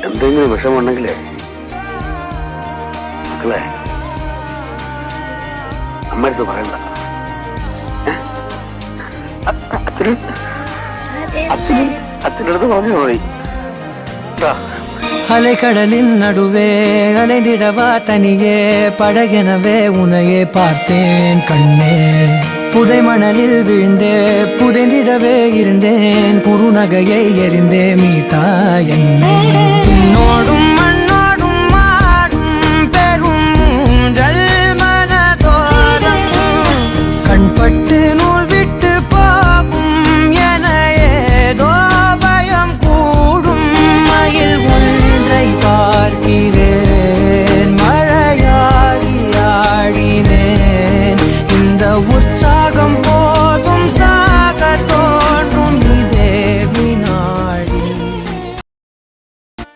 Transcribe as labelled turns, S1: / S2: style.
S1: എന്തെങ്കിലും വിഷമുണ്ടെങ്കിലേ മക്കളെ അമ്മടുത്ത് പറയണ്ട. അച്ഛനടുത്ത് പറഞ്ഞാൽ മതി.
S2: அலைக்கடலின் நடுவே அலைந்திடவா தனியே படகெனவே உனையே பார்த்தேன் கண்ணே. புதை மணலில் விழுந்தே புதைந்திடவே இருந்தேன் குறுநகையை எறிந்தே மீட்டா என்னே.